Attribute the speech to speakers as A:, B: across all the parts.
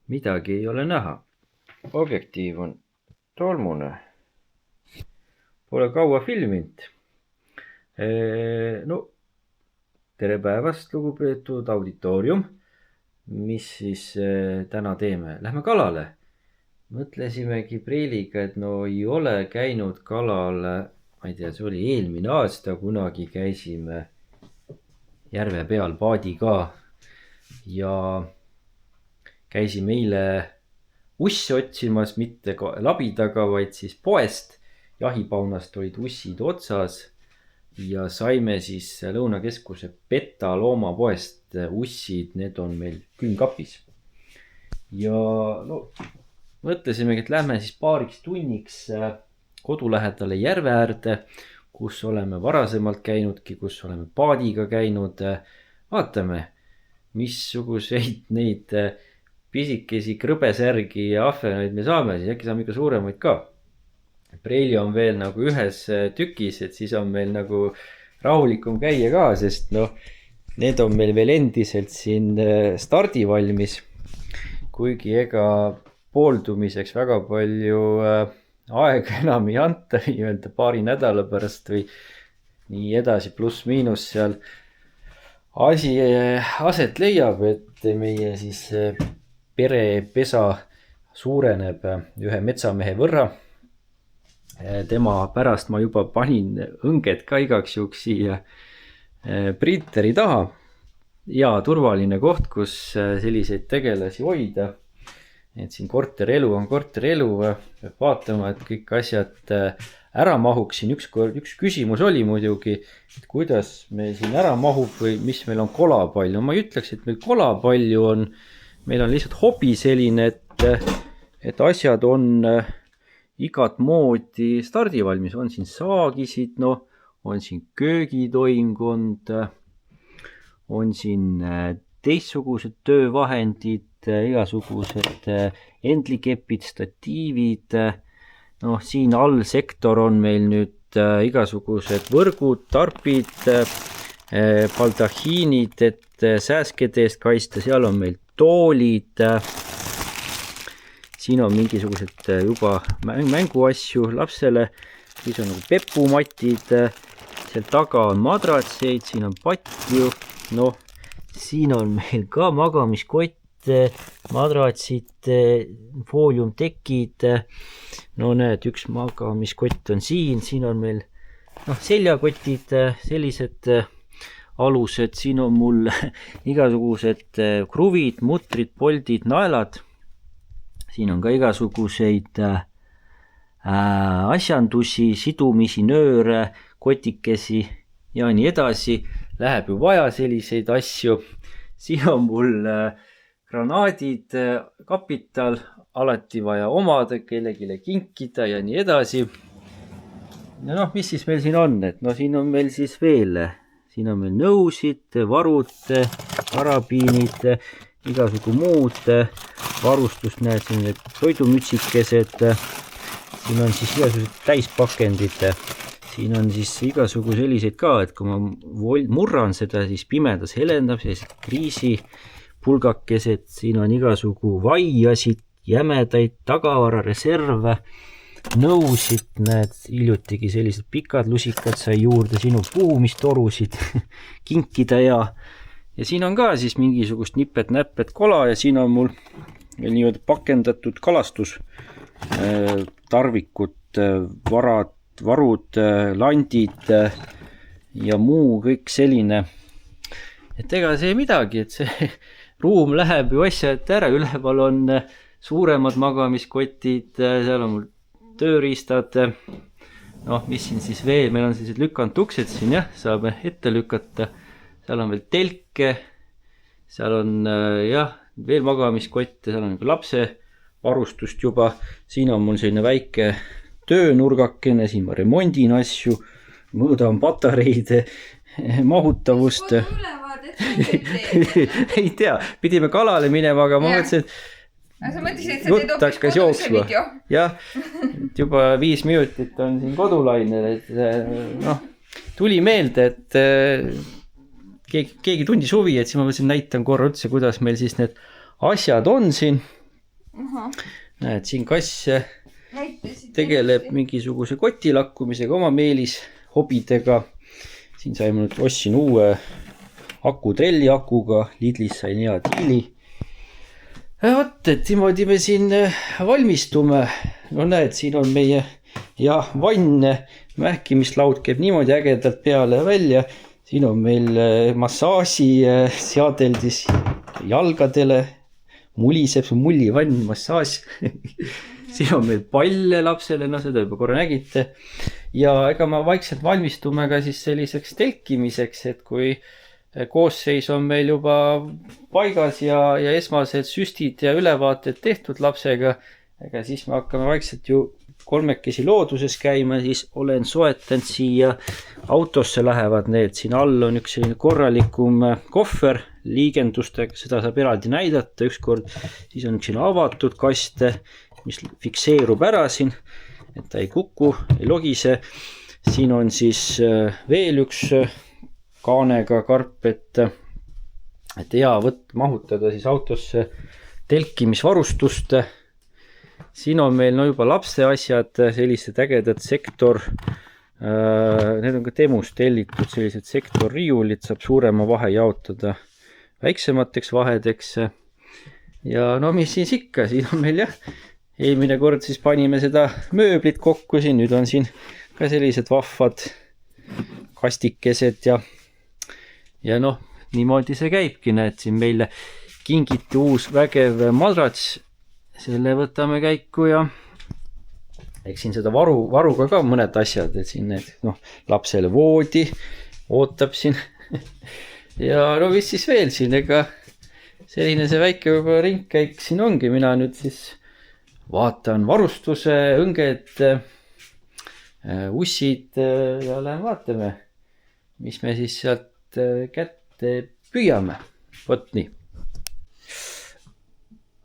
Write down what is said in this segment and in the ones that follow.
A: Midagi ei ole näha. Objektiiv on tolmune. Pole kaua filminud. No, tere päevast, lugupeetud auditoorium. Mis siis täna teeme? Lähme kalale. Mõtlesimegi Preiliga, et no ei ole käinud kalal, ma ei tea, see oli eelmine aasta, kunagi käisime järve peal paadiga ja käisime eile ussi otsimas, mitte labidaga, vaid siis poest. Jahipaunast olid ussid otsas ja saime siis Lõunakeskuse Peta loomapoest ussid, need on meil külmkapis. Ja no, mõtlesimegi, et lähme siis paariks tunniks kodulähedale järve äärde, kus oleme varasemalt käinudki, kus oleme paadiga käinud. Vaatame, missuguseid neid pisikesi krõbesärgi ja ahvenaid me saame, siis äkki saame ikka suuremaid ka. Preili on veel nagu ühes tükis, et siis on meil nagu rahulikum käia ka, sest noh, need on meil veel endiselt siin stardivalmis. Kuigi ega pooldumiseks väga palju aega enam ei anta, nii-öelda paari nädala pärast või nii edasi, pluss miinus seal asi aset leiab, et meie siis perepesa suureneb ühe metsamehe võrra. Tema pärast ma juba panin õnged ka igaks juhuks siia printeri taha. Ja turvaline koht, kus selliseid tegelasi hoida. Et siin korterelu on korterelu, peab vaatama, et kõik asjad ära mahuksin. Üks küsimus oli muidugi, et kuidas meil siin ära mahub või mis meil on kolapall. No ma ei ütleks, et meil kolapalju on, meil on lihtsalt hobi selline, et asjad on igat moodi stardivalmis. On siin saagisid, no, on siin köögitoimkond, on siin teistsugused töövahendid, igasugused endlikepid, statiivid. No, siin all sektor on meil nüüd igasugused võrgud, tarpid, baldahiinid, et sääskede eest kaista. Seal on meil toolid. Siin on mingisugused juba mänguasju lapsele. Siis on nagu pepumatid. Seal taga on madratseid, siin on patju. No, siin on meil ka magamiskott, madratsid, fooliumtekid. No näed, üks magamiskott on siin. Siin on meil seljakotid, sellised alused. Siin on mul igasugused kruvid, mutrid, poldid, naelad. Siin on ka igasuguseid asjandusi, sidumisi, nööre, kotikesi ja nii edasi. Läheb ju vaja selliseid asju. Siin on mul granaadid, kapital, alati vaja omada, kellegile kinkida ja nii edasi. Ja noh, mis siis meil siin on? Et no siin on meil siis veel. Siin on meil nõusid, varud, karabiinid, igasugu muud varustust, näed siin toidumütsikesed. Siin on siis igasugused täispakendid. Siin on siis igasugu selliseid ka, et kui ma murran seda, siis pimedas helendab, sellised kriisipulgakesed. Siin on igasugu vaiasid, jämedaid, tagavara, reserve, nõusid, näed, hiljutigi sellised pikad lusikad sai juurde, sinu puhumistorusid, kinkida ja siin on ka siis mingisugust nipet-näppet kola ja siin on mul nii-öelda pakendatud kalastus, tarvikud, varud, landid ja muu kõik selline. Et ega see midagi, et see ruum läheb ju asja ette ära, üleval on suuremad magamiskotid, seal on mul tööriistad, noh, mis siin siis veel, meil on sellised lükanud uksed siin, jah, saame ette lükata, seal on veel telke, seal on, jah, veel magamiskotte, seal on lapse varustust juba, siin on mul selline väike töönurgakene, siin ma remondin asju, mõõdan patareide, mahutavust. Ei tea, pidime kalale minema, aga ma mõtlesin,
B: sa mõtlesid, et sa teed hoopis koduse video.
A: Jah, juba 5 minutit on siin kodulainel, et noh, tuli meelde, et keegi tundis huvi, et siis ma mõtlesin, näitan korra üldse, kuidas meil siis need asjad on siin. näed, siin kass tegeleb mingisuguse koti lakkumisega, oma meelis hobidega. Siin saime nüüd ostsin uue akutrelli akuga, Lidlis sain hea diili. Vot, et niimoodi me siin valmistume. No näed, siin on meie vann, mähkimislaud käib niimoodi ägedalt peale välja. Siin on meil massaaži seadeldis jalgadele, muliseb, see mullivann, massaaž. Siin on meil palle lapsele, no seda juba korra nägite. Ja ega ma vaikselt valmistume ka siis selliseks telkimiseks, et kui koosseis on meil juba paigas ja esmased süstid ja ülevaated tehtud lapsega, ega siis me hakkame vaikselt ju kolmekesi looduses käima, siis olen soetanud siia autosse lähevad need, siin all on üks selline korralikum kohver liigendustega, seda saab eraldi näidata ükskord, siis on üks selline avatud kaste, mis fikseerub ära siin, et ta ei kuku, ei logise. Siin on siis veel üks kaanega karp, et hea mahutada siis autosse telkimisvarustust. Siin on meil juba lapse asjad, sellised ägedad sektor, need on ka temus tellitud, sellised sektorriiulid, saab suurema vahe jaotada väiksemateks vahedeks. Ja no mis siis ikka, siin on meil eelmine kord siis panime seda mööblit kokku, siin nüüd on siin ka sellised vahvad kastikesed ja noh, niimoodi see käibki, näed siin meile kingiti uus vägev madrats, selle võtame käiku ja eks siin seda varuga ka mõned asjad, et siin need, lapsele voodi ootab siin ja no mis siis veel siin, ega selline see väike võib-olla ringkäik siin ongi, mina nüüd siis vaatan varustuse, õnged, ussid ja lähen vaatame, mis me siis sealt kätte püüame. Vot nii.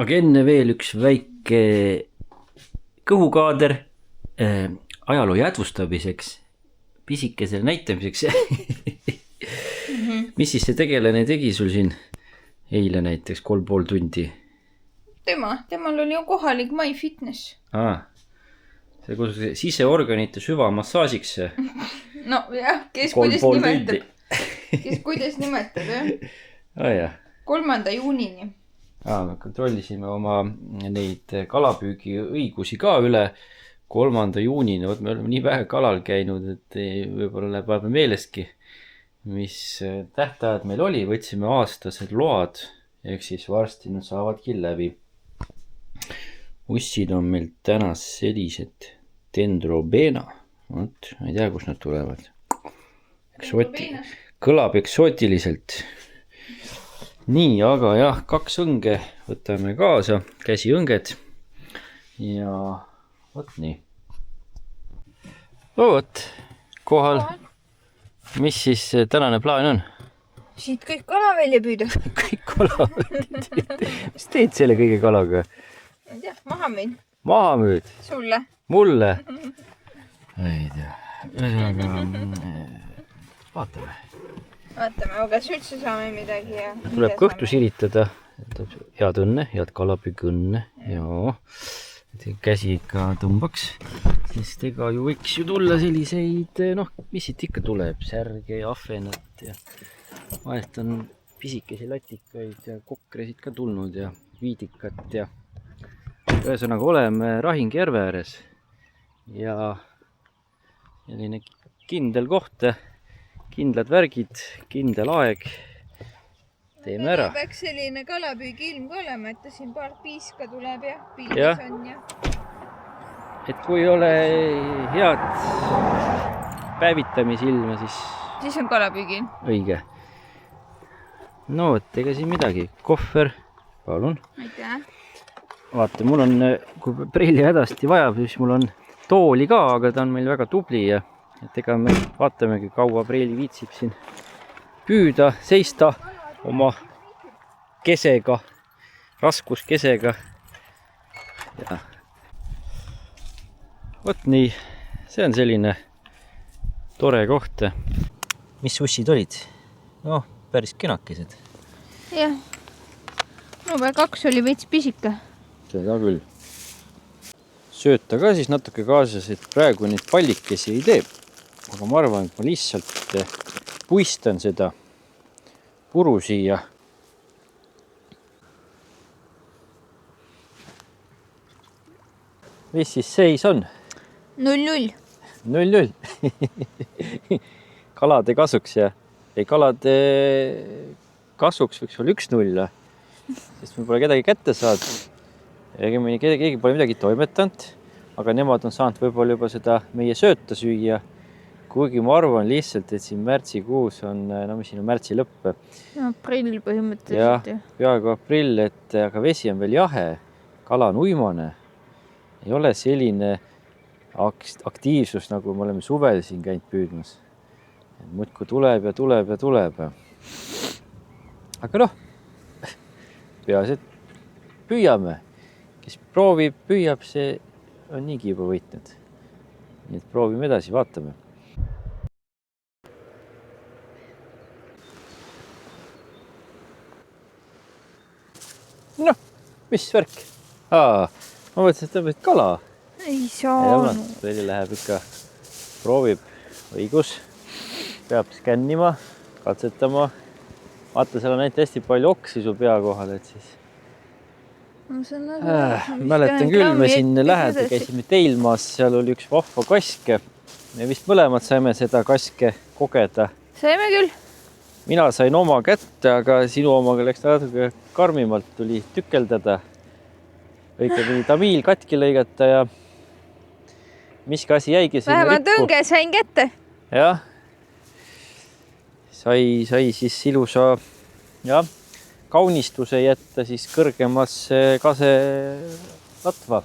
A: Aga enne veel üks väike kõhukaader ajaloo jäädvustamiseks, pisikesele näitamiseks. Mis siis see tegelane tegi sul siin eile näiteks 3,5 tundi?
B: Temal oli ju kohalik MyFitness.
A: See kus siseorganite süvamassaažiks.
B: No jah, kes kuidas nimetab. Kes kuidas nimetab, jah. 3. juunini.
A: Me kontrollisime oma neid kalapüügi õigusi ka üle 3. juunini. Võt me oleme nii vähe kalal käinud, et võib-olla läheb vahepeal meelestki, mis tähtajad meil oli. Võtsime aastased load, ehk siis varsti nad saavadki läbi. Ussid on meil täna sellised Dendrobena. Võt, ma ei tea, kus nad tulevad. Kõlab eksootiliselt. Nii, aga jah, 2 õnge võtame kaasa, käsiõnged ja vot nii. Vot, kohal. Mis siis tänane plaan on?
B: Siit kõik kala välja püüda.
A: Kõik kala välja püüda. Mis teed selle kõige kalaga?
B: Ei tea, maha müüd.
A: Maha müüd?
B: Sulle.
A: Mulle? Ei tea. Vaatame.
B: Vaatame, aga üldse saame midagi ja...
A: Tuleb kõhtu siritada. Head õnne, head kalapüügõnne. Jaa. Käsi ikka tõmbaks. Sest ega ju võiks ju tulla selliseid, mis siit ikka tuleb. Särge ja ahvenat ja vahest on pisikesi latikaid ja kokresid ka tulnud ja viidikat ja ühesõnaga oleme Rahingi järve ääres ja selline kindel koht. Kindlad värgid, kindel aeg. Teeme ära.
B: Peaks selline kalapüügi ilm ka olema, et siin paar piiska tuleb ja piilis on ja...
A: Et kui ei ole head päevitamisilma,
B: siis on kalapüügi.
A: Õige. No, ega siin midagi. Kohver, palun.
B: Aitäh.
A: Vaata, mul on, kui preili hädasti vajab, siis mul on tooli ka, aga ta on meil väga tubli ja et ega me vaatamegi, kaua preili viitsib siin püüda, seista oma kesega, raskuskesega. Ja. Vot nii, see on selline tore koht. Mis ussid olid? No, päris kenakesed.
B: Jah, number 2 oli veits pisike.
A: See Seda küll. Sööta ka siis natuke kaasas, et praegu neid pallikesi ei tee. Aga ma arvan, et ma lihtsalt puistan seda puru siia. Mis siis seis on?
B: 0-0.
A: 0-0. Kalade kasuks ja ei kalade kasuks võiks olla 1-0. Sest me pole kedagi kätte saanud. Keegi pole midagi toimetanud, aga nemad on saanud võib-olla juba seda meie sööta süüa. Kuigi ma arvan lihtsalt, et siin märtsikuus on, mis siin on märtsi lõpp.
B: Aprill põhimõtteliselt.
A: Ja, peaaegu aprill, aga vesi on veel jahe. Kala on uimane. Ei ole selline aktiivsus, nagu me oleme suvel siin käinud püüdmas. Muudkui tuleb ja tuleb ja tuleb. Aga noh, peaasi, et püüame. Kes proovib, püüab, see on niigi juba võitnud. Nii et proovime edasi, vaatame. Noh, mis värk? Ma mõtlesin, et tõmbad kala.
B: Ei saanud.
A: Veli läheb ikka, proovib, õigus. Peab skännima, katsetama. Vaata, seal on näite hästi palju oksi su pea kohal, et siis... mäletan küll, me siin lähedal käisime Teilmaas, seal oli üks vahva kaske. Me vist mõlemad saime seda kaske kogeda.
B: Saime küll.
A: Mina sain oma kätte, aga sinu omaga läks natuke karmimalt, tuli tükeldada. Õigemini tamiil katki lõigata ja miski asi jäigi sinna
B: vähemalt rippu. Õnge sain kätte.
A: Jah. Sai siis ilusa kaunistuse jätta siis kõrgemasse kase latva.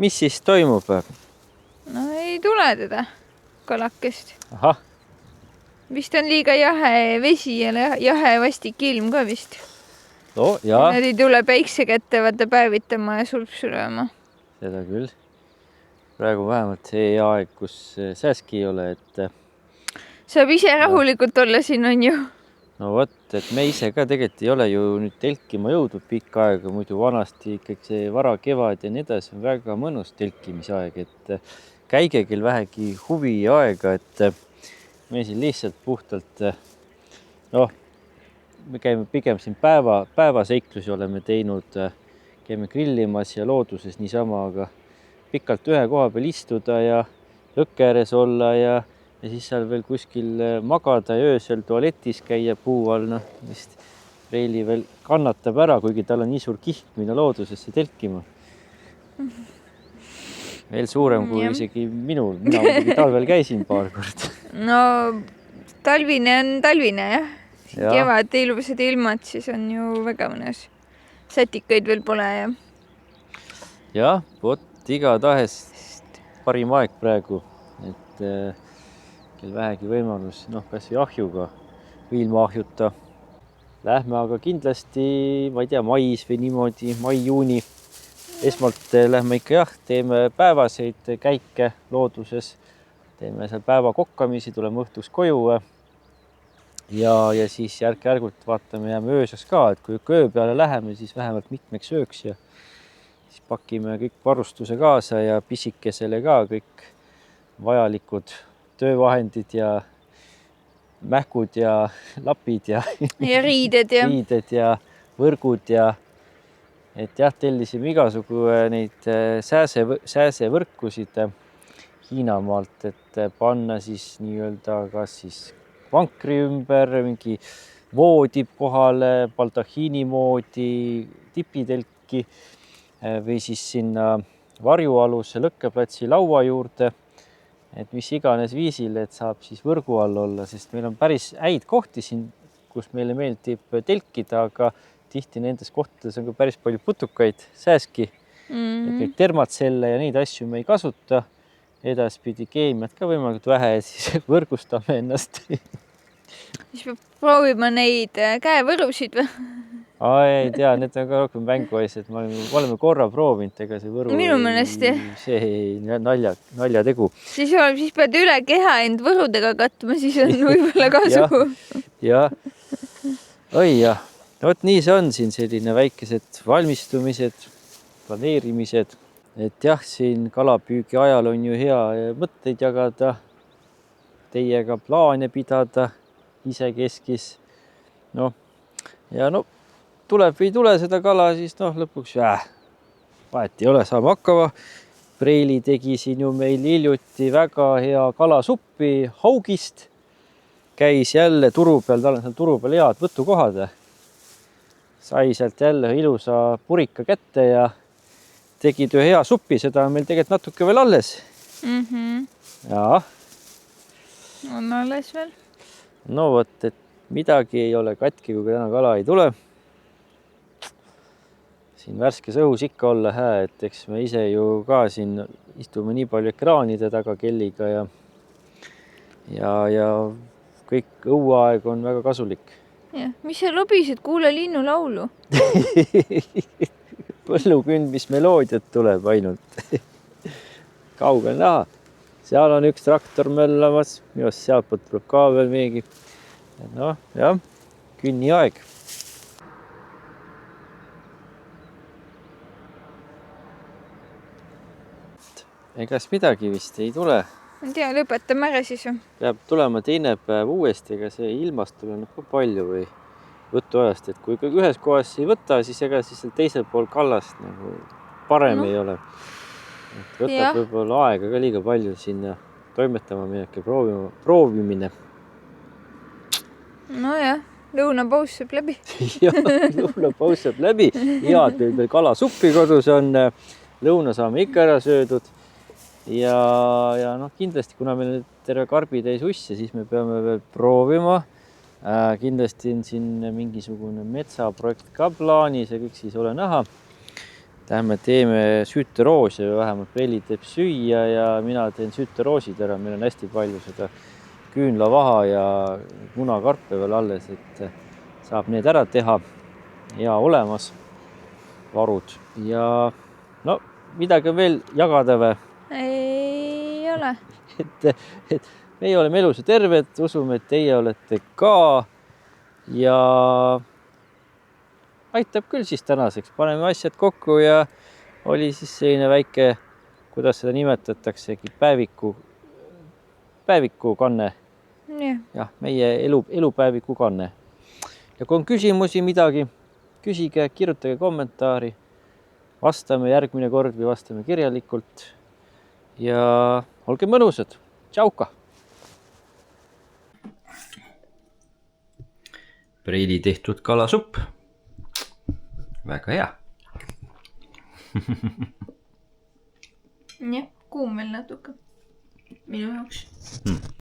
A: Mis siis toimub?
B: No ei tule teda kalakest.
A: Ahah.
B: Vist on liiga jahe vesi ja jahe vastik ilm ka vist.
A: No, jaa.
B: Nad ei tule päikse kätte vaata päevitama ja sulpsu lööma.
A: Seda küll. Praegu vähemalt see aeg, kus sääski ei ole, et...
B: Saab ise rahulikult olla siin on ju.
A: No vot, et me ise ka tegelikult ei ole ju nüüd telkima jõudnud pikka aega, muidu vanasti ikkagi see vara kevad ja nii edasi on väga mõnus telkimisaeg, et käige küll vähegi huvi ja aega, et me siin lihtsalt puhtalt, me käime pigem siin päevaseiklusi oleme teinud, käime grillimas ja looduses niisama, aga pikalt ühe koha peal istuda ja lõkke ääres olla ja siis seal veel kuskil magada ja öösel tualetis käia puu all, vist Reili veel kannatab ära, kuigi tal on nii suur kiht minna loodusesse telkima. Veel suurem kui isegi minul. Mina muidugi talvel käisin paar korda.
B: No talvine on talvine, jah. Kevad ilusad ilmad, siis on ju väga mõnes. Sätikaid veel pole, jah.
A: Jah, igatahes parim aeg praegu, et kel vähegi võimalus, kas või ahjuga või ilma ahjuta. Lähme aga kindlasti, ma ei tea, mais või niimoodi, mai-juuni. Esmalt lähme ikka teeme päevaseid käike looduses. Teeme seal päeva kokkamisi, tuleme õhtuks koju. Ja siis järk-järgult vaatame, jääme ööseks ka, et kui öö peale läheme, siis vähemalt mitmeks ööks ja siis pakime kõik varustuse kaasa ja pisikesele ka kõik vajalikud töövahendid ja mähkud ja lapid ja
B: riided
A: ja võrgud ja et tellisime igasugu neid sääsevõrkusid Hiinamaalt, et panna siis nii-öelda kas siis vankri ümber, mingi voodi kohale, baldahiini moodi, tipitelki või siis sinna varjualuse lõkkeplatsi laua juurde. Et mis iganes viisil, et saab siis võrgu all olla, sest meil on päris häid kohti siin, kus meile meeldib telkida, aga tihti nendes kohtades on ka päris palju putukaid, sääski. Et neid termatselle ja neid asju me ei kasuta. Edaspidi keemiat ka võimalikult vähe, siis võrgustame ennast.
B: Siis peab proovima neid käevõrusid või?
A: Ei tea, need on ka rohkem mänguasjad. Me oleme korra proovinud, ega see võru...
B: Minu mõnest, jah.
A: See ei nalja tegu.
B: Siis pead üle keha end võrudega katma, siis on võib-olla kasu.
A: Jah. Oi jah. Vot nii see on siin selline väikesed valmistumised. planeerimised. Et jah, siin kalapüügi ajal on ju hea mõtteid jagada, teiega plaane pidada isekeskis. Noh, ja no tuleb või ei tule seda kala, siis lõpuks vahet ei ole, saame hakkama. Preili tegi siin ju meil hiljuti väga hea kalasuppi haugist. Käis jälle turu peal, tal on seal turu peal head võtukohad. Sai sealt jälle ilusa purika kätte ja tegid ühe hea suppi, seda on meil tegelikult natuke veel alles. Jaa.
B: On alles veel.
A: No vot, et midagi ei ole katki, kui täna kala ei tule. Siin värskes õhus ikka olla hää, et eks me ise ju ka siin istume nii palju ekraanide taga kelliga ja kõik õuaeg on väga kasulik.
B: Jah, mis sa lobised, kuule linnu laulu.
A: Põllukündmismeloodiat tuleb ainult. Kaugel näha. Seal on üks traktor möllamas, just sealtpoolt tuleb ka veel meegi. Noh, jah, künni aeg. Egas midagi vist ei tule.
B: Ma tea, lõpetame ära siis.
A: Peab tulema teine päev uuesti, ega see ilmast tuleb ka palju või võtuajast, et kui ühes kohas ei võta, siis ega siis teisel pool kallast nagu parem ei ole. Et võtab võib-olla aega ka liiga palju sinna toimetama mineke proovimine.
B: Nojah, lõunapaus saab läbi.
A: Jah, lõunapaus saab läbi. Head meil veel kalasuppi kodus on. Lõuna saame ikka ära söödud. Ja kindlasti, kuna meil terve karbitäis usse, siis me peame veel proovima. Kindlasti on siin mingisugune metsaprojekt ka plaanis ja kõik siis ole näha. Lähme teeme süüteroosi või vähemalt Preili teeb süüa ja mina teen süüteroosid ära. Meil on hästi palju seda küünlavaha ja munakarpe veel alles, et saab need ära teha. Ja olemas varud. Ja midagi veel jagada või?
B: Ei ole.
A: Et meie oleme elus ja terved, usume, et teie olete ka ja aitab küll siis tänaseks. Paneme asjad kokku ja oli siis selline väike, kuidas seda nimetataksegi, päeviku kanne. Jah, meie elupäeviku kanne. Ja kui on küsimusi midagi, küsige, kirjutage kommentaari. Vastame järgmine kord või vastame kirjalikult. Ja olge mõnusad. Tšauka! Preili tehtud kalasupp. Väga hea.
B: Jah, kuum veel natuke. Minu jaoks.